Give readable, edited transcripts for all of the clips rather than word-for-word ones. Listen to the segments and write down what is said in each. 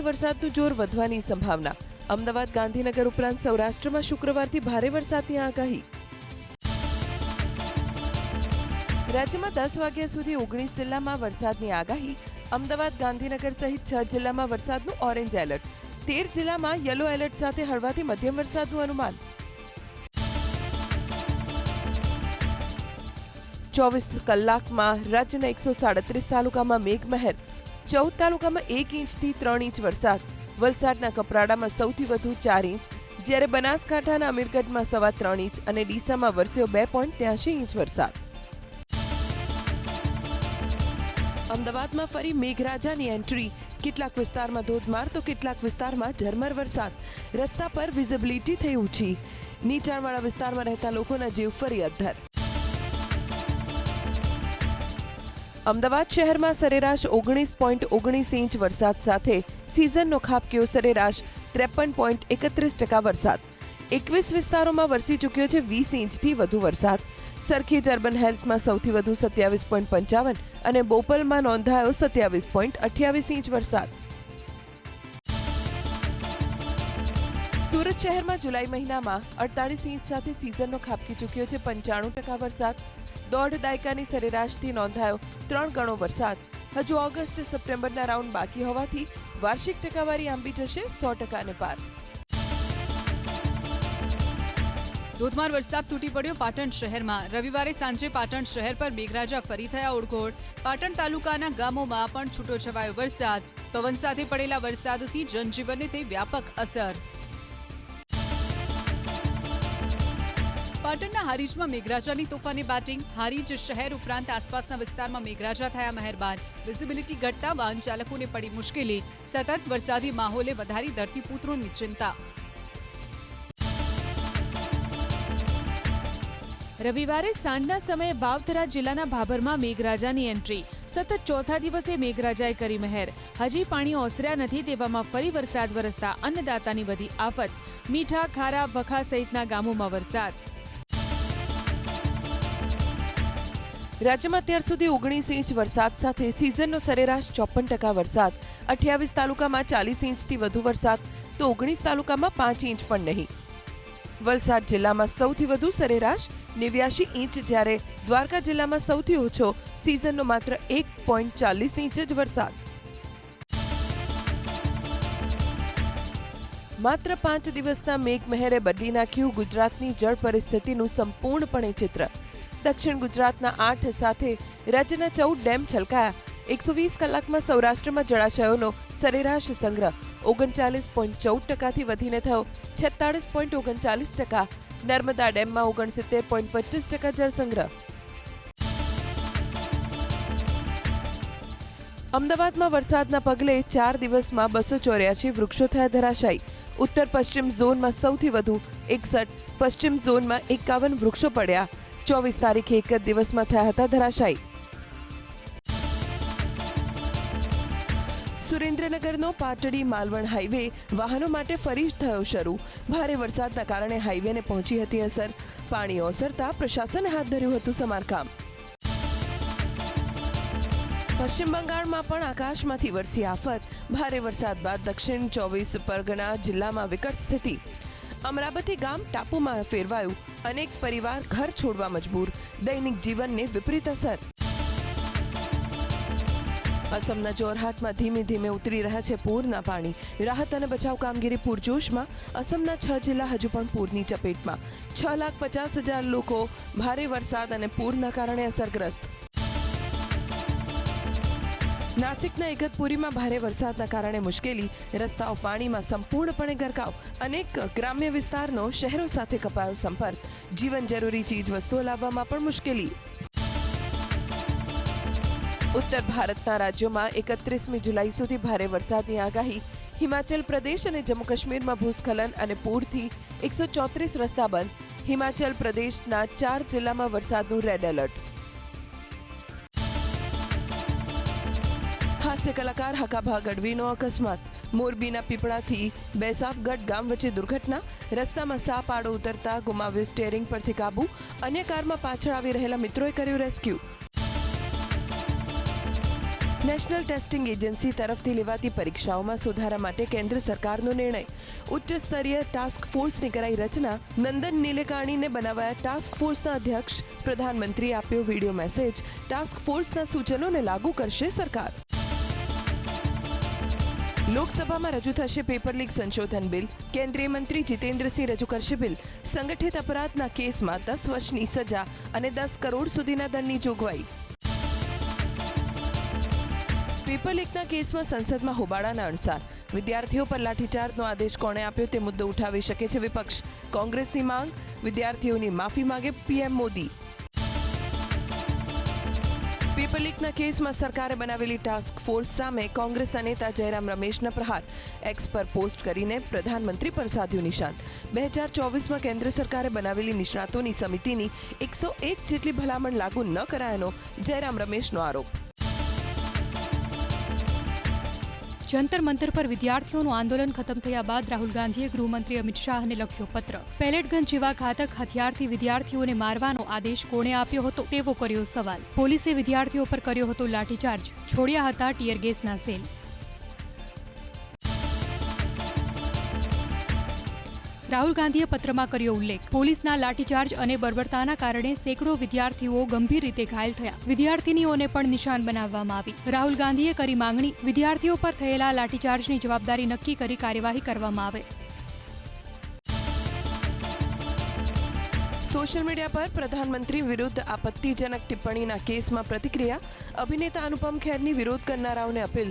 વરસાદનું જોર વધવાની સંભાવના. અમદાવાદ, ગાંધીનગર ઉપરાંત સૌરાષ્ટ્રમાં શુક્રવારથી ભારે વરસાદની આગાહી. રાજ્યમાં 10 વાગ્યા સુધી 19 જિલ્લામાં વરસાદની આગાહી. અમદાવાદ, ગાંધીનગર સહિત 6 જિલ્લામાં વરસાદનું ઓરેન્જ એલર્ટ. 13 જિલ્લામાં યલો એલર્ટ સાથે હળવાથી મધ્યમ વરસાદનું અનુમાન. 24 કલાકમાં રાજ્યના 137 તાલુકામાં મેઘમહેર. 14 તાલુકામાં 1 ઇંચથી 3 ઇંચ વરસાદ. વલસાડના કપરાડામાં સૌથી વધુ 4 ઇંચ, જ્યારે બનાસકાંઠાના અમીરગઢમાં 3.25 ઇંચ અને ડીસામાં વરસ્યો 2.83 ઇંચ વરસાદ. અમદાવાદમાં ફરી મેઘરાજાની એન્ટ્રી. કેટલાક વિસ્તારમાં ધોધમાર તો કેટલાક વિસ્તારમાં ઝરમર વરસાદ. રસ્તા પર વિઝિબિલિટી થઈ ઓછી. નીચાણવાળા વિસ્તારમાં રહેતા લોકોના જીવ ફરી અદ્ધર. અમદાવાદ શહેરમાં સરેરાશ 19.19 ઇંચ વરસાદ સાથે સિઝનનો ખાબક્યો સરેરાશ 53.31% વરસાદ. 21 વિસ્તારોમાં વરસી ચૂક્યો છે 20 ઇંચથી વધુ વરસાદ. સરખેજ અર્બન હેલ્થમાં સૌથી વધુ 27.55 અને બોપલમાં નોંધાયો 27.28 ઇંચ વરસાદ. સુરત શહેરમાં જુલાઈ મહિનામાં 48 ઇંચ સાથે સિઝનનો ખાબકી ચૂક્યો છે 95% વરસાદ. દોઢ દાયકાની સરેરાશથી નોંધાયો 3 ગણો વરસાદ. હજુ ઓગસ્ટ સપ્ટેમ્બરના રાઉન્ડ બાકી હોવાથી વાર્ષિક ટકાવારી આંબી જશે 100% પાર. ધોધમાર વરસાદ તૂટી પડ્યો પાટણ શહેરમાં. રવિવારે સાંજે પાટણ શહેર પર મેઘરાજા ફરી થયા ઓળઘોળ. પાટણ તાલુકાના ગામોમાં પણ છૂટોછવાયો વરસાદ. પવન સાથે પડેલા વરસાદથી જનજીવનને થઈ વ્યાપક અસર. પાટણના હારીજમાં મેઘરાજાની તોફાની બેટિંગ. હારીજ શહેર ઉપરાંત આસપાસના વિસ્તારમાં મેઘરાજા થયા મહેરબાન. વિઝિબિલિટી ઘટતા વાહન ચાલકોને પડી મુશ્કેલી. સતત વરસાદી માહોલે વધારી ધરતીપુત્રોની ચિંતા. રવિવારે સાંજના સમયે વાવથરા જિલ્લાના ભાભરમાં મેઘરાજાની એન્ટ્રી. સતત ચોથા દિવસે મેઘરાજાએ કરી મહેર. હજી પાણી ઓસર્યા નથી તેવામાં ફરી વરસાદ વરસતા અન્નદાતાની વધી આફત. મીઠા, ખારા, વખા સહિતના ગામોમાં વરસાદ. રાજ્યમાં અત્યાર સુધી 19 ઇંચ વરસાદ સાથે સિઝનનો સરેરાશ 54% વરસાદ. 28 તાલુકામાં 40 ઇંચથી વધુ વરસાદ તો 19 તાલુકામાં 5 ઇંચ પણ નહીં. વલસાડ જિલ્લામાં સૌથી વધુ સરેરાશ 89 ઇંચ, જ્યારે દ્વારકા જિલ્લામાં સૌથી ઓછો સિઝનનો માત્ર 1.40 ઇંચ જ વરસાદ. માત્ર 5 દિવસના મેઘમહેરે બદલી નાખ્યું ગુજરાતની જળ પરિસ્થિતિનું સંપૂર્ણપણે ચિત્ર. દક્ષિણ ગુજરાતના 8 સાથે રાજ્યના 14 ડેમ છલકાયા. 120 કલાકમાં સૌરાષ્ટ્રમાં જળાશયોનો સરેરાશ સંગ્રહ 39.14%થી વધીને થયો 46.39%. નર્મદા ડેમમાં 69.25% જળ સંગ્રહ. અમદાવાદમાં વરસાદના પગલે 4 દિવસમાં 284 વૃક્ષો થયા ધરાશાયી. ઉત્તર પશ્ચિમ ઝોનમાં સૌથી વધુ 61, પશ્ચિમ ઝોનમાં 51 વૃક્ષો પડ્યા. 24 તારીખે એક જ દિવસમાં થયા હતા ધરાશાયી. સુરેન્દ્રનગરનો પાટડી માલવણ હાઈવે વાહનો માટે ફરી થયો શરૂ. ભારે વરસાદના કારણે હાઈવેને પહોંચી હતી અસર. પાણી ઓસરતા પ્રશાસને હાથ ધર્યું હતું સમારકામ. પશ્ચિમ બંગાળમાં પણ આકાશમાંથી વરસી આફત. ભારે વરસાદ બાદ દક્ષિણ 24 પરગણા જિલ્લામાં વિકટ સ્થિતિ. અમરાવતી ગામ ટાપુમાં ફેરવાયું. અનેક પરિવાર ઘર છોડવા મજબૂર. દૈનિક જીવનને વિપરીત અસર. અસમના જોરહાટમાં ધીમે ધીમે ઉતરી રહ્યા છે પૂરના પાણી. રાહત અને બચાવ કામગીરી પૂરજોશમાં. અસમના 6 જિલ્લા હજુ પણ પૂરની ચપેટમાં. 6,50,000 લોકો ભારે વરસાદ અને પૂરના કારણે અસરગ્રસ્ત. નાસિકના ઇગતપુરીમાં ભારે વરસાદના કારણે મુશ્કેલી. રસ્તાઓ પાણીમાં સંપૂર્ણપણે ગરકાવ. અનેક ગ્રામ્ય વિસ્તારનો શહેરો સાથે કપાયો સંપર્ક. જીવન જરૂરી ચીજ વસ્તુઓ લાવવામાં પણ મુશ્કેલી. ઉત્તર ભારતના રાજ્યોમાં 31મી જુલાઈ સુધી ભારે વરસાદની આગાહી. હિમાચલ પ્રદેશ અને જમ્મુ કાશ્મીરમાં ભૂસ્ખલન અને પૂરથી 134 રસ્તા બંધ. હિમાચલ પ્રદેશના 4 જિલ્લામાં વરસાદનું રેડ એલર્ટ. હાસ્ય કલાકાર હકાભા ગઢવીનો અકસ્માત. મોરબીના પીપળાથી બેસાપગઢ ગામ વચ્ચે દુર્ઘટના. રસ્તામાં સાપ આડો ઉતરતા ગુમાવ્યો સ્ટીયરિંગ પરથી કાબુ. અન્ય કારમાં પાછળ આવી રહેલા મિત્રોએ કર્યું રેસ્ક્યુ. નેશનલ ટેસ્ટિંગ એજન્સી તરફથી લેવાતી પરીક્ષાઓમાં સુધારા માટે કેન્દ્ર સરકારનો નિર્ણય. ઉચ્ચ સ્તરીય ટાસ્ક ફોર્સની કરાઈ રચના. નંદન નીલેકાણીને બનાવાયા ટાસ્ક ફોર્સના અધ્યક્ષ. પ્રધાનમંત્રીએ આપ્યો વિડીયો મેસેજ. ટાસ્ક ફોર્સના સૂચનોને લાગુ કરશે સરકાર. લોકસભામાં રજૂ થશે પેપર લીક સંશોધન બિલ. કેન્દ્રીય મંત્રી જીતેન્દ્રસિંહ રજૂ કરશે બિલ. સંગઠિત અપરાધના કેસમાં 10 વર્ષની સજા અને 10 કરોડ સુધીના દંડની જોગવાઈ. પેપર લીકના કેસમાં સંસદમાં હોબાળાના અણસાર. વિદ્યાર્થીઓ પર લાઠીચાર્જનો આદેશ કોણે આપ્યો તે મુદ્દો ઉઠાવી શકે છે વિપક્ષ. કોંગ્રેસની માંગ. વિદ્યાર્થીઓની માફી માંગે પીએમ મોદી. પેપર લીકના કેસમાં સરકારે બનાવેલી ટાસ્ક ફોર્સ સામે કોંગ્રેસના નેતા જયરામ રમેશના પ્રહાર. એક્સ પર પોસ્ટ કરીને પ્રધાનમંત્રી પર સાધ્યું નિશાન. 2024માં કેન્દ્ર સરકારે બનાવેલી નિષ્ણાતોની સમિતિની 101 જેટલી ભલામણ લાગુ ન કરાયાનો જયરામ રમેશનો આરોપ. જંતર મંતર પર વિદ્યાર્થીઓનું આંદોલન ખતમ થયા બાદ રાહુલ ગાંધીએ ગૃહમંત્રી અમિત શાહને લખ્યો પત્ર. પેલેટ ગન જેવા ઘાતક હથિયારથી વિદ્યાર્થીઓને મારવાનો આદેશ કોણે આપ્યો હતો તેવો કર્યો સવાલ. પોલીસે વિદ્યાર્થીઓ પર કર્યો હતો લાઠીચાર્જ. છોડ્યા હતા ટીયર ગેસના સેલ. રાહુલ ગાંધીએ પત્રમાં કર્યો ઉલ્લેખ. પોલીસના લાઠીચાર્જ અને બર્બરતાના કારણે સેંકડો વિદ્યાર્થીઓ ગંભીર રીતે ઘાયલ થયા. વિદ્યાર્થીનીઓને પણ નિશાન બનાવવામાં આવી. રાહુલ ગાંધીએ કરી માંગણી. વિદ્યાર્થીઓ પર થયેલા લાઠીચાર્જની જવાબદારી નક્કી કરી કાર્યવાહી કરવામાં આવે. સોશિયલ મીડિયા પર પ્રધાનમંત્રી વિરુદ્ધ આપત્તિજનક ટિપ્પણીના કેસમાં પ્રતિક્રિયા. અભિનેતા અનુપમ ખેરની વિરોધ કરનારાઓને અપીલ.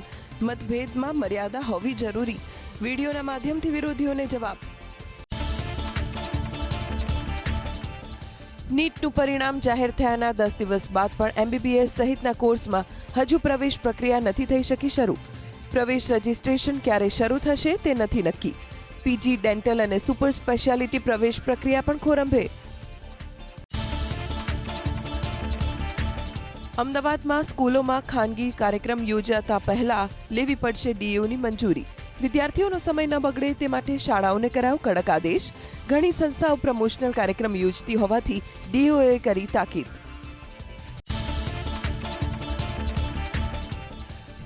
મતભેદમાં મર્યાદા હોવી જરૂરી. વિડીયોના માધ્યમથી વિરોધીઓને જવાબ. નીટનું પરિણામ જાહેર થયાના 10 દિવસ બાદ પણ એમબીબીએસ સહિતના કોર્સમાં હજુ પ્રવેશ પ્રક્રિયા નથી થઈ શકી શરૂ. પ્રવેશ રજિસ્ટ્રેશન ક્યારે શરૂ થશે તે નથી નક્કી. પીજી, ડેન્ટલ અને સુપર સ્પેશિયાલિટી પ્રવેશ પ્રક્રિયા પણ ખોરંભે. અમદાવાદમાં સ્કૂલોમાં ખાનગી કાર્યક્રમ યોજાતા પહેલા લેવી પડશે ડીઓની મંજૂરી. વિદ્યાર્થીઓનો સમય ન બગડે તે માટે શાળાઓને કરાયો કડક આદેશ. ઘણી સંસ્થાઓ પ્રમોશનલ કાર્યક્રમ યોજતી હોવાથી ડીઓએ કરી તાકીદ.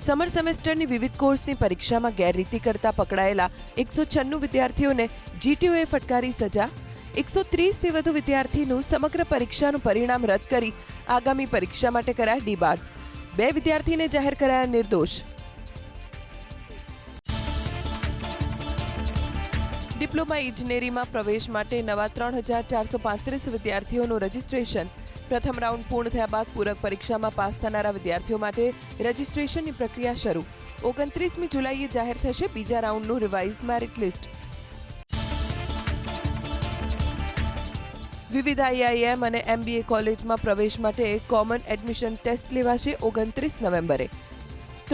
સમર સેમેસ્ટરની વિવિધ કોર્સની પરીક્ષામાં ગેરરીતિ કરતા પકડાયેલા 196 વિદ્યાર્થીઓને જીટીયુએ ફટકારી સજા. 130થી વધુ વિદ્યાર્થીનું સમગ્ર પરીક્ષાનું પરિણામ રદ કરી આગામી પરીક્ષા માટે કરાયા ડીબાર. 2 વિદ્યાર્થીને જાહેર કરાયા નિર્દોષ. ડિપ્લોમા ઇજનેરીમાં પ્રવેશ માટે નવા 3435 વિદ્યાર્થીઓનું રજીસ્ટ્રેશન. પ્રથમ રાઉન્ડ પૂર્ણ થયા બાદ પૂરક પરીક્ષામાં પાસ થનારા વિદ્યાર્થીઓ માટે રજીસ્ટ્રેશનની પ્રક્રિયા શરૂ. 29મી જુલાઈએ જાહેર થશે બીજા રાઉન્ડનું રિવાઇઝડ મેરિટ લિસ્ટ. વિવિધ આઈઆઈએમ અને એમબીએ કોલેજમાં પ્રવેશ માટે કોમન એડમિશન ટેસ્ટ લેવાશે 29 નવેમ્બરે.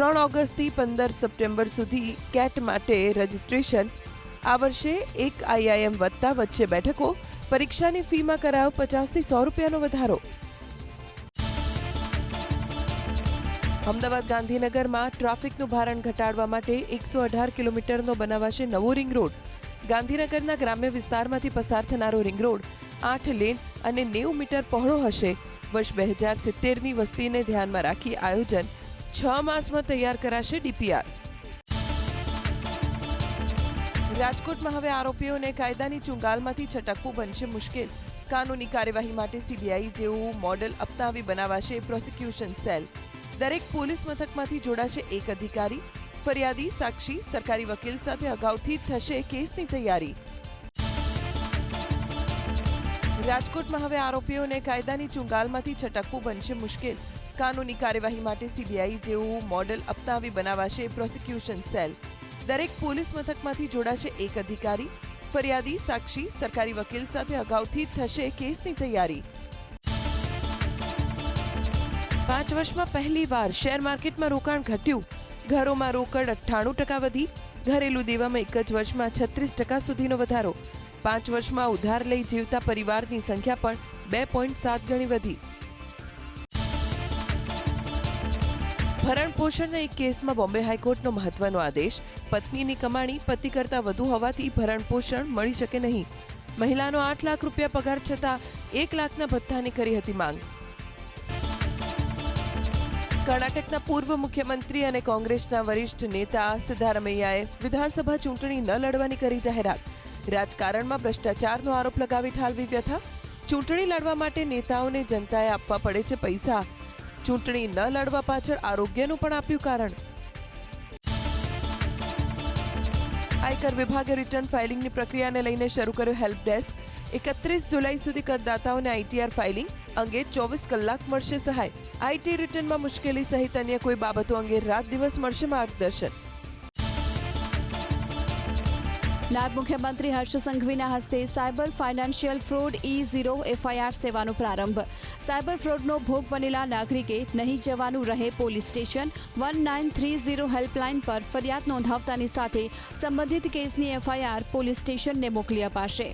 3 ઓગસ્ટથી 15 સપ્ટેમ્બર સુધી કેટ માટે રજીસ્ટ્રેશન. આ વર્ષે એક આઈઆઈએમ વધતા વચ્ચે બેઠકો. પરીક્ષાની ફીમાં કરાયો 50થી 100 રૂપિયાનો વધારો. અમદાવાદ ગાંધીનગરમાં ટ્રાફિકનું ભારણ ઘટાડવા માટે 118 કિલોમીટરનો બનાવાશે નવો રિંગ રોડ. ગાંધીનગરના ગ્રામ્ય વિસ્તારમાંથી પસાર થનારો રિંગ રોડ 8 લેન અને 90 મીટર પહોળો હશે. વર્ષ 2070ની વસ્તીને ધ્યાનમાં રાખી આયોજન. 6 માસમાં તૈયાર કરાશે ડીપીઆર. રાજકોટમાં હવે આરોપીઓને કાયદાની ચુંગાલમાંથી છટકવું બનશે મુશ્કેલ. કાનૂની કાર્યવાહી માટે સીબીઆઈ જેવું મોડેલ અપનાવી બનાવાશે પ્રોસિક્યુશન સેલ. દરેક પોલીસ મથકમાંથી જોડાશે એક અધિકારી. ફરિયાદી, સાક્ષી, સરકારી વકીલ સાથે અગાઉથી થશે કેસની તૈયારી. રાજકોટમાં હવે આરોપીઓને કાયદાની ચુંગાલમાંથી છટકવું બનશે મુશ્કેલ. કાનૂની કાર્યવાહી માટે સીબીઆઈ જેવું મોડેલ અપનાવી બનાવાશે પ્રોસિક્યુશન સેલ. દરેક પોલીસ મથકમાંથી જોડાશે એક અધિકારી. ફરિયાદી, સાક્ષી, સરકારી વકીલ સાથે અગાઉથી થશે કેસની તૈયારી. 5 વર્ષમાં પહેલીવાર શેર માર્કેટમાં રોકાણ ઘટ્યું. ઘરોમાં રોકડ 98% વધી. ઘરેલું દેવામાં એક જ વર્ષમાં 36% સુધીનો વધારો. 5 વર્ષમાં ઉધાર લઈ જીવતા પરિવારની સંખ્યા પણ 2.7 ગણી વધી. ભરણ પોષણના એક કેસમાં બોમ્બે હાઈકોર્ટનો મહત્વનો આદેશ. પત્નીની કમાણી પતિ કરતાં વધુ હોવાથી ભરણ પોષણ મળી શકે નહીં. મહિલાનો 8 લાખ રૂપિયા પગાર છતાં 1 લાખના ભથ્થાની કરી હતી માંગ. કર્ણાટકના પૂર્વ મુખ્યમંત્રી અને કોંગ્રેસના વરિષ્ઠ નેતા સિદ્ધારમૈયાએ વિધાનસભા ચૂંટણી ન લડવાની કરી જાહેરાત. રાજકારણમાં ભ્રષ્ટાચારનો આરોપ લગાવી ઠાલવી વ્યથા. ચૂંટણી લડવા માટે નેતાઓને જનતાએ આપવા પડે છે પૈસા. ચૂંટણી ન લડવા પાછળ આરોગ્યનું પણ આપ્યું કારણ. આયકર વિભાગે રિટર્ન ફાઇલિંગની પ્રક્રિયાને લઈને શરૂ કર્યો હેલ્પ ડેસ્ક. 31 જુલાઈ સુધી કરદાતાઓને આઈટીઆર ફાઇલિંગ અંગે 24 કલાક મળશે સહાય. આઈટી રિટર્નમાં મુશ્કેલી સહિત અન્ય કોઈ બાબતો અંગે રાત દિવસ મળશે માર્ગદર્શન. નાયબ મુખ્યમંત્રી હર્ષ સંઘવીના હસ્તે cyber financial fraud E0 FIR સેવાનો પ્રારંભ. સાયબર ફ્રોડનો ભોગ બનેલા નાગરિકે નહીં જવાનું રહે પોલીસ સ્ટેશન. 1930 હેલ્પલાઇન પર ફરિયાદ નોંધાવતાની સાથે સંબંધિત કેસની FIR પોલીસ સ્ટેશનને મોકલી અપાશે.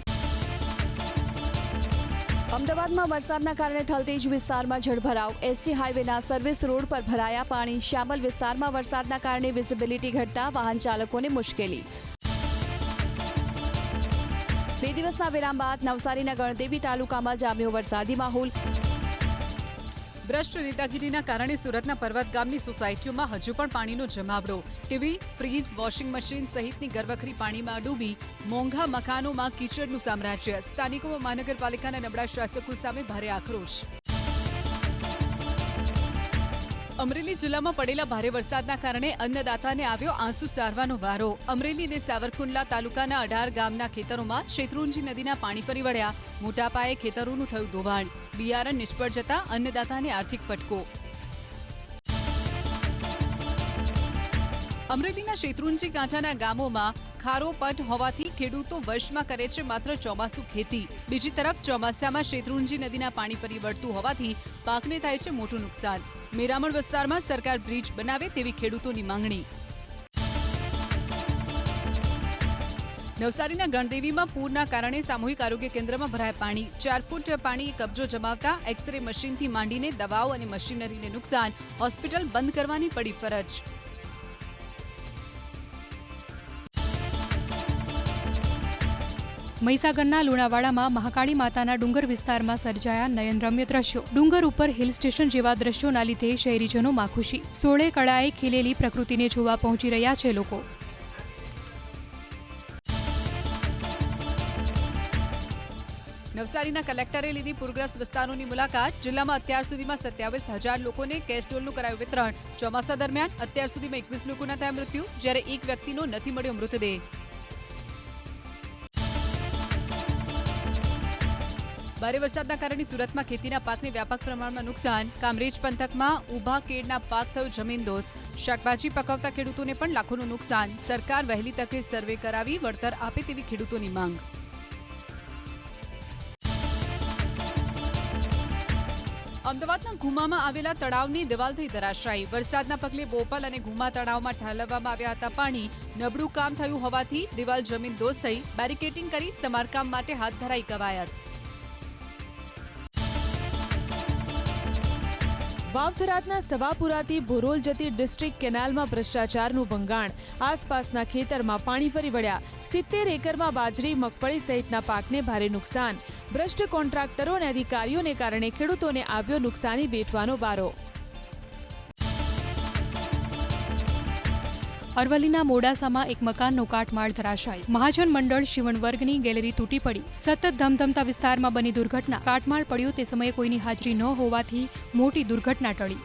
અમદાવાદમાં વરસાદના કારણે થલતેજ વિસ્તારમાં જળભરાવ. એસટી હાઈવેના સર્વિસ રોડ પર ભરાયા પાણી. શ્યામલ વિસ્તારમાં વરસાદના કારણે વિઝિબિલિટી ઘટતા વાહન ચાલકોને મુશ્કેલી. 2 દિવસના વિરામ બાદ નવસારીના ગણદેવી તાલુકામાં જામ્યો વરસાદી માહોલ. ભ્રષ્ટ નેતાગીરીના કારણે સુરતના પર્વત ગામની સોસાયટીઓમાં હજુ પણ પાણીનો જમાવડો. ટીવી, ફ્રીજ, વોશિંગ મશીન સહિતની ઘરવખરી પાણીમાં ડૂબી. મોંઘા મકાનોમાં કીચડનું સામ્રાજ્ય. સ્થાનિકોમાં મહાનગરપાલિકાના નબળા શાસકો સામે ભારે આક્રોશ. અમરેલી જિલ્લામાં પડેલા ભારે વરસાદના કારણે અન્નદાતાને આવ્યો આંસુ સારવાનો વારો. અમરેલી અને સાવરકુંડલા તાલુકાના 18 ગામના ખેતરોમાં શેત્રુંજી નદીના પાણી ફરી વળ્યા. મોટા પાયે ખેતરોનું થયું ધોવાણ. બિયારણ નિષ્ફળ જતા અન્નદાતાને આર્થિક ફટકો. અમરેલીના શેત્રુંજી કાંઠાના ગામોમાં ખારો પટ હોવાથી ખેડૂતો વર્ષમાં કરે છે માત્ર ચોમાસુ ખેતી. બીજી તરફ ચોમાસામાં શેત્રુંજી નદીના પાણી ફરી વળતું હોવાથી પાકને થાય છે મોટું નુકસાન. મેરામણ વિસ્તારમાં સરકાર બ્રિજ બનાવે તેવી ખેડૂતોની માંગણી. નવસારીના ગણદેવીમાં પૂરના કારણે સામૂહિક આરોગ્ય કેન્દ્રમાં ભરાય પાણી. 4 ફૂટ પાણીએ કબજો જમાવતા એક્સરે મશીનથી માંડીને દવાઓ અને મશીનરીને નુકસાન. હોસ્પિટલ બંધ કરવાની પડી ફરજ. મહીસાગરના લુણાવાડામાં મહાકાળી માતાના ડુંગર વિસ્તારમાં સર્જાયા નયનરમ્ય દ્રશ્યો. ડુંગર ઉપર હિલ સ્ટેશન જેવા દ્રશ્યોના લીધે શહેરીજનોમાં ખુશી. 16 કળાએ ખીલેલી પ્રકૃતિને જોવા પહોંચી રહ્યા છે લોકો. નવસારીના કલેક્ટરે લીધી પૂરગ્રસ્ત વિસ્તારોની મુલાકાત. જિલ્લામાં અત્યાર સુધીમાં 27,000 લોકોને કેસ્ટોલનું કરાયું વિતરણ. ચોમાસા દરમિયાન અત્યાર સુધીમાં 21 લોકોના થયા મૃત્યુ, જ્યારે એક વ્યક્તિનો નથી મળ્યો મૃતદેહ. ભારે વરસાદના કારણે સુરતમાં ખેતીના પાકને વ્યાપક પ્રમાણમાં નુકસાન. કામરેજ પંથકમાં ઊભા કેળના પાક થયો જમીનદોસ્ત. શાકભાજી પકવતા ખેડૂતોને પણ લાખોનું નુકસાન. સરકાર વહેલી તકે સર્વે કરાવી વળતર આપે તેવી ખેડૂતોની માંગ. અમદાવાદના ઘુમામાં આવેલા તળાવની દિવાલ થઈ ધરાશાયી. વરસાદના પગલે બોપલ અને ઘુમા તળાવમાં ઠાલવવામાં આવ્યા હતા પાણી. નબળું કામ થયું હોવાથી દિવાલ જમીનદોસ્ત થઈ. બેરિકેડિંગ કરી સમારકામ માટે હાથ ધરાઈ કવાયત. વાવથરાદના સવાપુરાથી ભોરોલ જતી ડિસ્ટ્રિક્ટ કેનાલમાં ભ્રષ્ટાચારનું ભંગાણ. આસપાસના ખેતરમાં પાણી ફરી વળ્યા. 70 એકરમાં બાજરી, મગફળી સહિતના પાકને ભારે નુકસાન. ભ્રષ્ટ કોન્ટ્રાક્ટરો અને અધિકારીઓને કારણે ખેડૂતોને આવ્યો નુકસાની વેઠવાનો વારો. અરવલ્લીના મોડાસામાં એક મકાનનો કાટમાળ ધરાશાયી. મહાજન મંડળ શિવણ વર્ગની ગેલેરી તૂટી પડી. સતત ધમધમતા વિસ્તારમાં બની દુર્ઘટના. કાટમાળ પડ્યો તે સમયે કોઈની હાજરી ન હોવાથી મોટી દુર્ઘટના ટળી.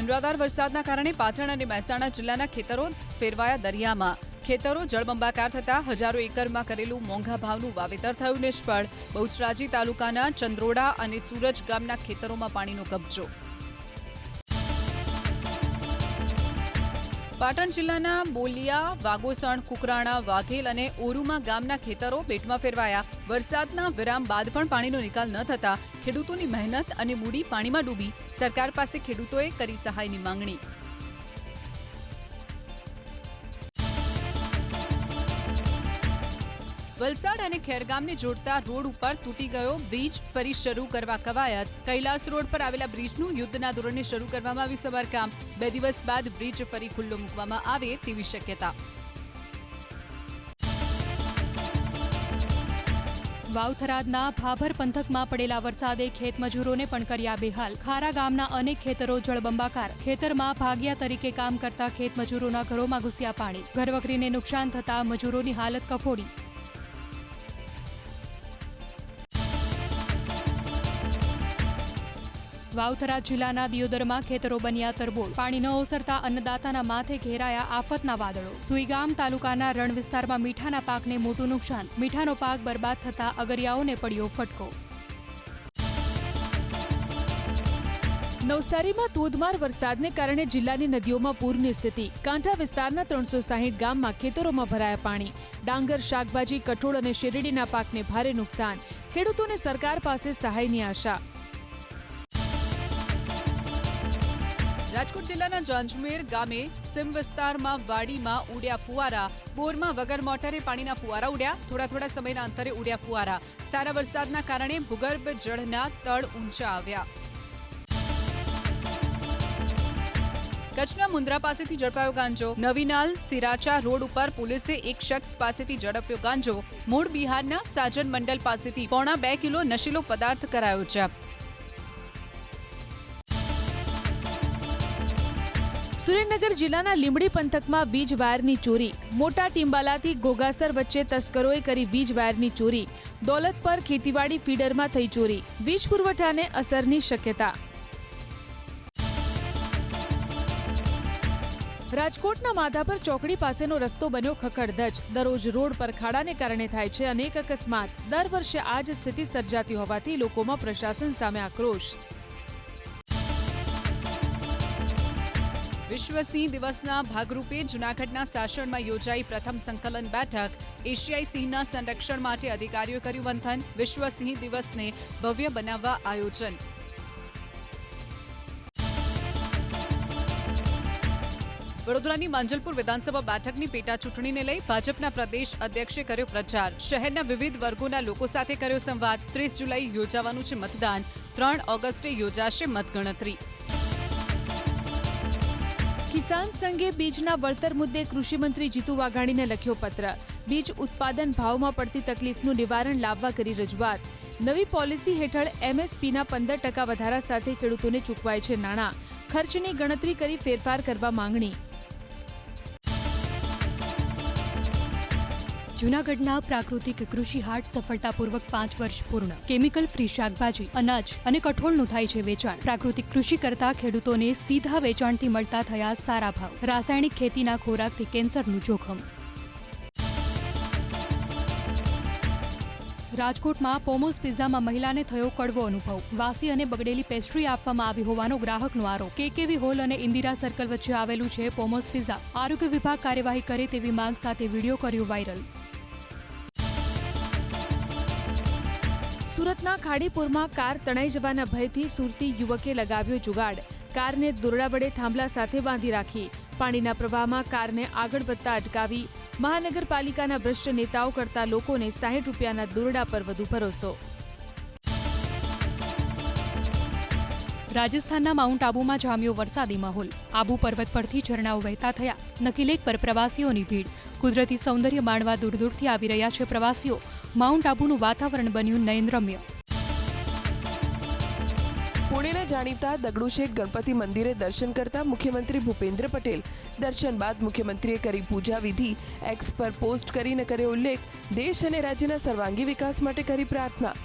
અનરાધાર વરસાદના કારણે પાટણ અને મહેસાણા જિલ્લાના ખેતરો ફેરવાયા દરિયામાં. ખેતરો જળબંબાકાર થતા હજારો એકરમાં કરેલું મોંઘા ભાવનું વાવેતર થયું નિષ્ફળ. બહુચરાજી તાલુકાના ચંદ્રોડા અને સુરજ ગામના ખેતરોમાં પાણીનો કબજો. પાટણ જિલ્લાના બોલિયા, વાગોસણ, કુકરાણા, વાઘેલ અને ઓરુમા ગામના ખેતરો બેટમાં ફેરવાયા. વરસાદના વિરામ બાદ પણ પાણીનો નિકાલ ન થતા ખેડૂતોની મહેનત અને મૂડી પાણીમાં ડૂબી. સરકાર પાસે ખેડૂતોએ કરી સહાયની માંગણી. વલસાડ અને ખેરગામને જોડતા રોડ ઉપર તૂટી ગયો બ્રિજ. ફરી શરૂ કરવા કવાયત. કૈલાસ રોડ પર આવેલા બ્રિજનું યુદ્ધના ધોરણે શરૂ કરવામાં આવ્યું સમારકામ. 2 દિવસ બાદ બ્રિજ ફરી ખુલ્લો મૂકવામાં આવે તેવી શક્યતા. વાવથરાદના ભાભર પંથકમાં પડેલા વરસાદે ખેતમજૂરોને પણ કર્યા બેહાલ. ખારા ગામના અનેક ખેતરો જળબંબાકાર. ખેતરમાં ભાગિયા તરીકે કામ કરતા ખેતમજૂરોના ઘરોમાં ઘૂસ્યા પાણી. ઘરવકરીને નુકસાન થતા મજૂરોની હાલત કફોડી. વાવથરા જિલ્લાના દિયોદરમાં ખેતરો બન્યા તરબોળ. પાણી ન ઓસરતા અન્નદાતાના માથે ઘેરાયા આફતના વાદળો. સુઈગામ તાલુકાના રણ વિસ્તારમાં મીઠાના પાકને મોટું નુકસાન. મીઠાનો પાક બરબાદ થતા અગરિયાઓને પડ્યો ફટકો. નવસારીમાં ધોધમાર વરસાદને કારણે જિલ્લાની નદીઓમાં પૂરની સ્થિતિ. કાંઠા વિસ્તારના 360 ગામમાં ખેતરોમાં ભરાયા પાણી. ડાંગર, શાકભાજી, કઠોળ અને શેરડીના પાકને ભારે નુકસાન. ખેડૂતોને સરકાર પાસે સહાયની આશા. રાજકોટ જિલ્લાના જાંજમેર ગામે સીમ વિસ્તારમાં વાડીમાં ઉડ્યા ફુવારા. બોરમાં વગર મોટરે પાણીના ફુવારા ઉડ્યા. થોડા સમયના અંતરે ઉડ્યા ફુવારા. સારા વરસાદના કારણે ભૂગર્ભ જળના તળ ઊંચા આવ્યા. કચ્છના મુન્દ્રા પાસેથી ઝડપાયો ગાંજો. નવીનાલ સિરાચા રોડ ઉપર પોલીસે એક શખ્સ પાસેથી ઝડપ્યો ગાંજો. મૂળ બિહારના સાજન મંડલ પાસેથી 2.5 કિલો નશીલો પદાર્થ કરાયો જપ્ત. સુરેન્દ્રનગર જિલ્લાના લીંબડી પંથકમાં વીજ વાયરની ચોરી. મોટા ટીમ્બાલાથી ઘોઘાસર વચ્ચે તસ્કરોએ કરી વીજ વાયરની ચોરી. દોલત પર ખેતીવાડી ફીડરમાં થઈ ચોરી. વીજ પુરવઠાને અસરની શક્યતા. રાજકોટના માધાપર ચોકડી પાસેનો રસ્તો બન્યો ખખડધજ. દરરોજ રોડ પર ખાડાને કારણે થાય છે અનેક અકસ્માત. દર વર્ષે આ જ સ્થિતિ સર્જાતી હોવાથી લોકોમાં પ્રશાસન સામે આક્રોશ. વિશ્વ સિંહ દિવસના ભાગરૂપે જૂનાગઢના સાસણમાં યોજાઈ પ્રથમ સંકલન બેઠક. એશિયાઈ સિંહના સંરક્ષણ માટે અધિકારીઓએ કર્યું મંથન. વિશ્વ સિંહ દિવસને ભવ્ય બનાવવા આયોજન. વડોદરાની માંજલપુર વિધાનસભા બેઠકની પેટા ચૂંટણીને લઈ ભાજપના પ્રદેશ અધ્યક્ષે કર્યો પ્રચાર. શહેરના વિવિધ વર્ગોના લોકો સાથે કર્યો સંવાદ. 30 જુલાઈ યોજાવાનું છે મતદાન. 3 ઓગસ્ટે યોજાશે મતગણતરી. કિસાન સંઘે બીજના વળતર મુદ્દે કૃષિમંત્રી જીતુ વાઘાણીને લખ્યો પત્ર. બીજ ઉત્પાદન ભાવમાં પડતી તકલીફનું નિવારણ લાવવા કરી રજૂઆત. નવી પોલિસી હેઠળ MSPના 15% વધારા સાથે ખેડૂતોને ચૂકવાય છે નાણાં. ખર્ચની ગણતરી કરી ફેરફાર કરવા માંગણી. જૂનાગઢના પ્રાકૃતિક કૃષિ હાટ સફળતાપૂર્વક 5 વર્ષ પૂર્ણ. કેમિકલ ફ્રી શાકભાજી, અનાજ અને કઠોળનું થાય છે વેચાણ. પ્રાકૃતિક કૃષિ કરતા ખેડૂતોને સીધા વેચાણથી મળતા થયા સારા ભાવ. રાસાયણિક ખેતીના ખોરાકથી કેન્સરનું જોખમ. રાજકોટમાં પોમોસ પિઝામાં મહિલાને થયો કડવો અનુભવ. વાસી અને બગડેલી પેસ્ટ્રી આપવામાં આવી હોવાનો ગ્રાહકનો આરોપ. KKV હોલ અને ઇન્દિરા સર્કલ વચ્ચે આવેલું છે પોમોસ પિઝા. આરોગ્ય વિભાગ કાર્યવાહી કરે તેવી માંગ સાથે વિડીયો કર્યો વાયરલ. સુરતના ખાડીપુરમાં કાર તણાઈ જવાના ભયથી સુરતી યુવકે લગાવ્યો જુગાડ. કારને દોરડા વડે થાંભલા સાથે બાંધી રાખી. પાણીના પ્રવાહમાં કારને આગળ વધતા અટકાવી. મહાનગરપાલિકાના ભ્રષ્ટ નેતાઓ કરતા લોકોને 60 રૂપિયાના દોરડા પર વધુ ભરોસો. રાજસ્થાનના માઉન્ટ આબુમાં જામ્યો વરસાદી માહોલ. આબુ પર્વત પરથી ઝરણાઓ વહેતા થયા. નકીલેક પર પ્રવાસીઓની ભીડ. કુદરતી સૌંદર્ય માણવા દૂર દૂરથી આવી રહ્યા છે પ્રવાસીઓ. માઉન્ટ આબુનું વાતાવરણ બન્યું નયનરમ્ય. પુણેના જાણીતા દગડુશેઠ ગણપતિ મંદિરે દર્શન કરતા મુખ્યમંત્રી ભૂપેન્દ્ર પટેલ. દર્શન બાદ મુખ્યમંત્રીએ કરી પૂજા વિધિ. એક્સ પર પોસ્ટ કરીને કર્યો ઉલ્લેખ. દેશ અને રાજ્યના સર્વાંગી વિકાસ માટે કરી પ્રાર્થના.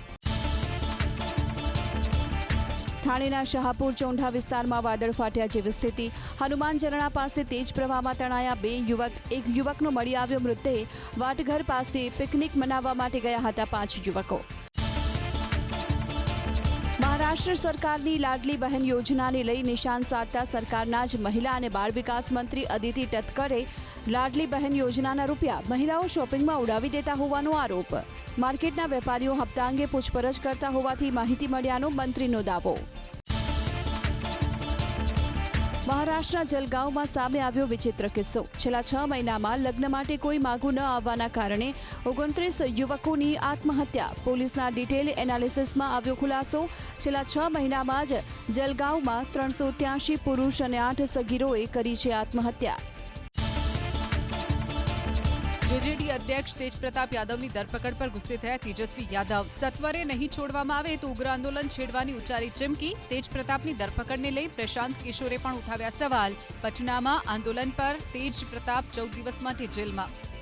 થાણેના શાહપુર ચોંઢા વિસ્તારમાં વાદળ ફાટ્યા જેવી સ્થિતિ. હનુમાન ઝરણા પાસે તેજ પ્રવાહમાં તણાયા 2 યુવક. એક યુવકનો મળી આવ્યો મૃતદેહ. વાટઘર પાસે પિકનિક મનાવવા માટે ગયા હતા 5 યુવકો. મહારાષ્ટ્ર સરકારની લાડલી બહેન યોજનાને લઈ નિશાન સાધતા સરકારના જ મહિલા અને બાળ વિકાસ મંત્રી અદિતિ તટકરે લાડલી બહેન યોજનાના રૂપિયા મહિલાઓ શોપિંગમાં ઉડાવી દેતા હોવાનો આરોપ. માર્કેટના વેપારીઓ હપ્તા અંગે પૂછપરછ કરતા હોવાથી માહિતી મળ્યાનો મંત્રીનો દાવો. મહારાષ્ટ્રના જલગાંવમાં સામે આવ્યો વિચિત્ર કિસ્સો. છેલ્લા 6 મહિનામાં લગ્ન માટે કોઈ માગું ન આવવાના કારણે 29 યુવકોની આત્મહત્યા. પોલીસના ડિટેલ એનાલિસિસમાં આવ્યો ખુલાસો. છેલ્લા 6 મહિનામાં જ જલગાંવમાં 383 પુરુષ અને 8 સગીરોએ કરી છે આત્મહત્યા. જેજેડી અધ્યક્ષ તેજ પ્રતાપ યાદવની ધરપકડ પર ગુસ્સે થયા તેજસ્વી યાદવ. સત્વરે નહીં છોડવામાં આવે તો ઉગ્ર આંદોલન છેડવાની ઉચ્ચારી ચીમકી. તેજ પ્રતાપની ધરપકડને લઈ પ્રશાંત કિશોરે પણ ઉઠાવ્યા સવાલ. પટનામાં આંદોલન પર તેજ પ્રતાપ 14 દિવસ માટે જેલમાં.